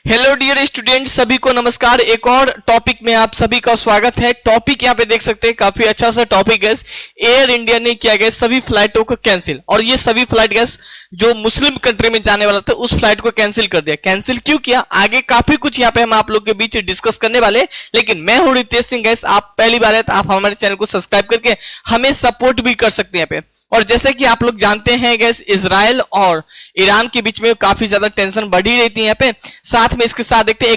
Hello dear student, सभी को नमस्कार। एक और टॉपिक में आप सभी का स्वागत है। टॉपिक यहाँ पे देख सकते हैं, काफी अच्छा सा टॉपिक है। एयर इंडिया ने किया गया सभी फ्लाइटों को कैंसिल, और ये सभी फ्लाइट गैस जो मुस्लिम कंट्री में जाने वाला था उस फ्लाइट को कैंसिल कर दिया। कैंसिल क्यों किया, आगे काफी कुछ यहाँ पे हम आप लोग के बीच डिस्कस करने वाले। लेकिन मैं हूं रितेश सिंह। गैस आप पहली बार है तो आप हमारे चैनल को सब्सक्राइब करके हमें सपोर्ट भी कर सकते हैं यहाँ पे। और जैसे कि आप लोग जानते हैं गैस, इजराइल और ईरान के बीच में काफी ज्यादा टेंशन बढ़ी रहती है यहाँ पे। साथ में इसके साथ देखते हैं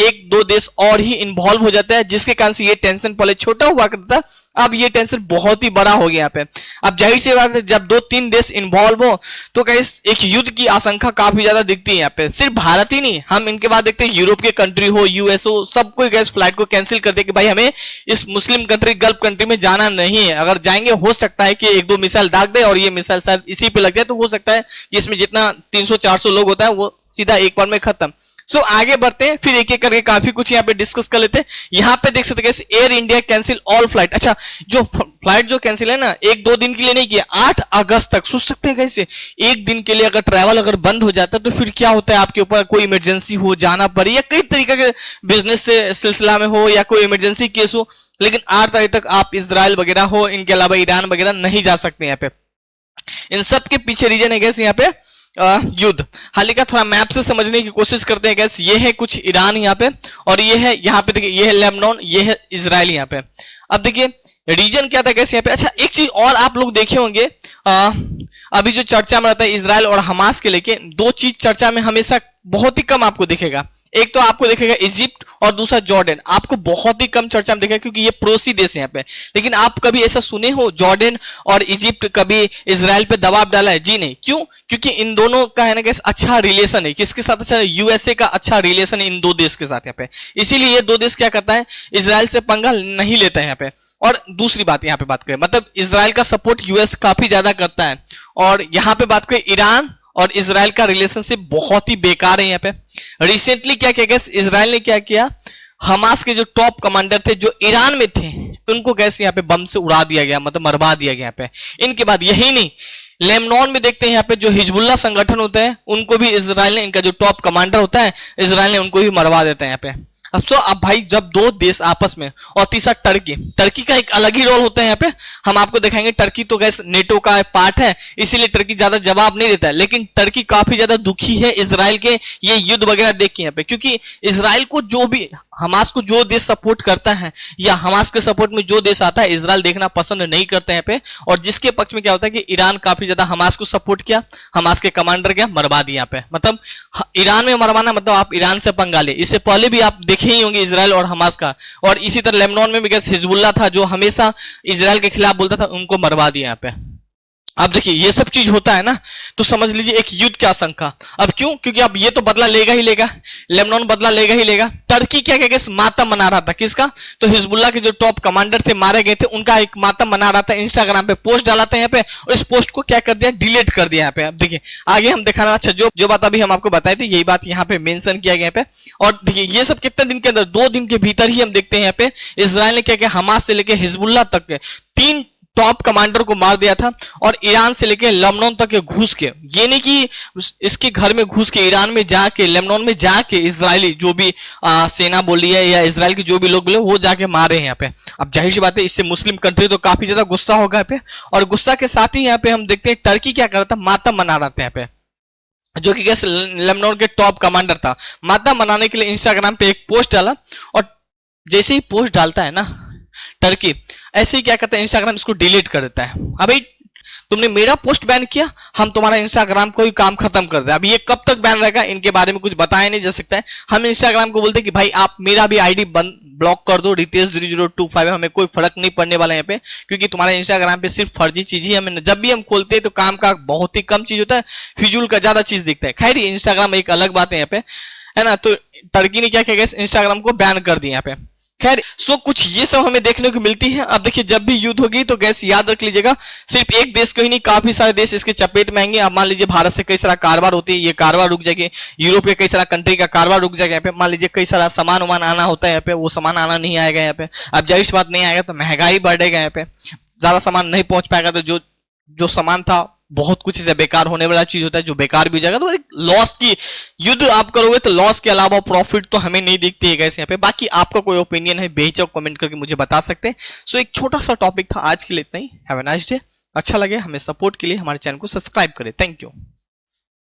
एक दो देश और ही इन्वॉल्व हो जाता है, जिसके कारण से ये टेंशन पहले छोटा हुआ करता था, अब ये टेंशन बहुत ही बड़ा हो गया यहाँ पे। अब जाहिर सी बात है, जब दो तीन देश इन्वॉल्व हो तो गैस एक युद्ध की आशंका काफी ज्यादा दिखती है यहाँ पे। सिर्फ भारत ही नहीं, हम इनके बाद देखते हैं यूरोप के कंट्री हो, यूएस हो, सब कोई गैस फ्लाइट को कैंसिल कर दे कि भाई हमें इस मुस्लिम कंट्री, गल्फ कंट्री में जाना नहीं है। अगर जाएंगे हो सकता है कि एक दो मिसाइल दाग दे और ये मिसाइल शायद इसी पे लग जाए, तो हो सकता है कि इसमें जितना 300-400 लोग होता है वो सीधा एक बार में खत्म। सो आगे बढ़ते हैं, फिर एक एक करके काफी कुछ यहाँ पे डिस्कस कर लेते हैं। यहाँ पे देख सकते हैं air India cancel all flight. अच्छा, जो फ्लाइट जो कैंसिल है ना, एक दो दिन के लिए नहीं किया, 8 अगस्त तक। सोच सकते हैं कैसे एक दिन के लिए अगर ट्रैवल अगर बंद हो जाता है तो फिर क्या होता है, आपके ऊपर कोई इमरजेंसी हो, जाना पड़े, या कई तरीके के बिजनेस से सिलसिला में हो, या कोई इमरजेंसी केस हो, लेकिन 8 तारीख तक आप इजराइल वगैरह हो, इनके अलावा ईरान वगैरह नहीं जा सकते यहाँ पे। इन सब के पीछे रीजन है गैस यहाँ पे युद्ध। हाल ही का थोड़ा मैप से समझने की कोशिश करते हैं गैस। ये है कुछ ईरान यहाँ पे, और ये है यहाँ पे देखिए, ये है लेबनान, ये है इजराइल यहाँ पे। अब देखिए रीजन क्या था गैस यहाँ पे। अच्छा, एक चीज और आप लोग देखे होंगे, अभी जो चर्चा में रहता है इजराइल और हमास के लेके, दो चीज चर्चा में हमेशा बहुत ही कम आपको दिखेगा। एक तो आपको दिखेगा इजिप्ट और दूसरा जॉर्डन। आपको बहुत ही कम चर्चा में दिखेगा क्योंकि ये पड़ोसी देश है यहाँ पे। लेकिन आप कभी ऐसा सुने हो जॉर्डन और इजिप्ट कभी इजराइल पे दबाव डाला है? जी नहीं। क्यों? क्योंकि इन दोनों का है ना गैस अच्छा रिलेशन है। किसके साथ अच्छा? यूएसए का अच्छा रिलेशन है इन दो देश के साथ यहाँ पे। इसीलिए ये दो देश क्या करता है, इजराइल से पंगा नहीं लेता है यहाँ पे। और दूसरी बात यहाँ पे बात करें, मतलब इजराइल का सपोर्ट यूएस काफी ज्यादा करता है। और यहाँ पे बात करें, ईरान और इजराइल का रिलेशनशिप बहुत ही बेकार है यहाँ पे। रिसेंटली क्या किया गैस, इजराइल ने क्या किया, हमास के जो टॉप कमांडर थे जो ईरान में थे, उनको गैस यहाँ पे बम से उड़ा दिया गया, मतलब मरवा दिया गया यहाँ पे। इनके बाद यही नहीं, लेबनान में देखते हैं यहाँ पे जो हिजबुल्लाह संगठन होता है, उनको भी इजराइल ने, इनका जो टॉप कमांडर होता है, इजराइल ने उनको भी मरवा देता है यहाँ पे। अब भाई जब दो देश आपस में, और तीसरा टर्की का एक अलग ही रोल होता है यहाँ पे। हम आपको दिखाएंगे, टर्की तो गैस नेटो का पार्ट है, इसीलिए टर्की ज्यादा जवाब नहीं देता है। लेकिन टर्की काफी ज्यादा दुखी है इजराइल के ये युद्ध वगैरह देख के यहाँ पे, क्योंकि इजराइल को जो भी, हमास को जो देश सपोर्ट करता है या हमास के सपोर्ट में जो देश आता है, इजराइल देखना पसंद नहीं करते यहाँ पे। और जिसके पक्ष में क्या होता है कि ईरान काफी ज्यादा हमास को सपोर्ट किया, हमास के कमांडर क्या मरवा दिया यहाँ पे। मतलब ईरान में मरवाना मतलब आप ईरान से पंगा ले। इससे पहले भी आप देखे ही होंगे इजराइल और हमास का। और इसी तरह लेबनान में भी गैस हिजबुल्लाह था जो हमेशा इजराइल के खिलाफ बोलता था, उनको मरवा दिया यहाँ पे। अब देखिए ये सब चीज होता है ना, तो समझ लीजिए एक युद्ध की आशंका। अब क्यों? क्योंकि अब ये तो बदला लेगा ही लेगा, लेबनान बदला लेगा ही लेगा। टर्की क्या क्या मातम मना रहा था, किसका? तो हिजबुल्लाह के जो टॉप कमांडर थे मारे गए थे, उनका एक मातम मना रहा था। इंस्टाग्राम पे पोस्ट डाला था यहाँ पे, और इस पोस्ट को क्या कर दिया, डिलीट कर दिया यहाँ पे। अब देखिए आगे हम दिखाना। अच्छा, जो बात अभी हम आपको बताए थे, यही बात यहाँ पे मेंशन किया गया यहाँ पे। और देखिए ये सब कितने दिन के अंदर, 2 दिन के भीतर ही हम देखते हैं यहाँ पे इजराइल ने क्या किया, हमास से लेकर हिजबुल्लाह तक के 3 टॉप कमांडर को मार दिया था। और ईरान से लेकर लेबनान तक के घुस के, ये नहीं कि इसके घर में घुस के, ईरान में जाके, लेबनान में जाके इजरायली जो भी सेना बोली है या इजराइल के जो भी लोग बोले वो जाके मारे हैं यहाँ पे। अब जाहिर सी बात है, इससे मुस्लिम कंट्री तो काफी ज्यादा गुस्सा होगा यहाँ पे। और गुस्सा के साथ ही यहाँ पे हम देखते हैं टर्की क्या कर रहा था, मातम मना रहा था यहाँ पे, जो कि गैस लेबनान के टॉप कमांडर था। मातम मनाने के लिए इंस्टाग्राम पे एक पोस्ट डाला, और जैसे ही पोस्ट डालता है ना टर्की, ऐसे ही क्या करता है, इंस्टाग्राम इसको डिलीट कर देता है। अभी तुमने मेरा पोस्ट बैन किया, हम तुम्हारा इंस्टाग्राम को ही काम खत्म कर दे। अब ये कब तक बैन रहेगा, इनके बारे में कुछ बताया नहीं जा सकता है। हम इंस्टाग्राम को बोलते हैं कि भाई आप मेरा भी आईडी ब्लॉक कर दो, रितेश 0025, हमें कोई फर्क नहीं पड़ने वाला यहाँ पे, क्योंकि तुम्हारे इंस्टाग्राम पे सिर्फ फर्जी चीज ही हमें, जब भी हम खोलते हैं तो काम का बहुत ही कम चीज होता है, फिजूल का ज्यादा चीज दिखता है। खैर इंस्टाग्राम एक अलग बात है यहाँ पे, है ना। तो टर्की ने क्या किया, इंस्टाग्राम को बैन कर दिया यहाँ पे। खैर सो कुछ ये सब हमें देखने को मिलती है। अब देखिए जब भी युद्ध होगी तो गैस याद रख लीजिएगा, सिर्फ एक देश को ही नहीं, काफी सारे देश इसके चपेट में आएंगे। अब मान लीजिए भारत से कई सारा कारोबार होती है, ये कारोबार रुक जाएगी। यूरोप के कई सारा कंट्री का कारोबार रुक जाएगा यहाँ पे। मान लीजिए कई सारा सामान वामान आना होता है यहाँ पे, वो सामान आना नहीं आएगा यहाँ पे। अब जाहिर बात नहीं आएगा तो महंगाई बढ़ेगा यहाँ पे, ज्यादा सामान नहीं पहुंच पाएगा, तो जो सामान था बहुत कुछ ऐसा बेकार होने वाला चीज होता है जो बेकार भी हो जाएगा। तो एक लॉस की युद्ध आप करोगे तो लॉस के अलावा प्रॉफिट तो हमें नहीं दिखती है गैस यहाँ पे। बाकी आपका कोई ओपिनियन है बेहिचक कमेंट करके मुझे बता सकते हैं। सो एक छोटा सा टॉपिक था, आज के लिए इतना ही। Have a nice day. अच्छा लगे हमें सपोर्ट के लिए हमारे चैनल को सब्सक्राइब करें। Thank you.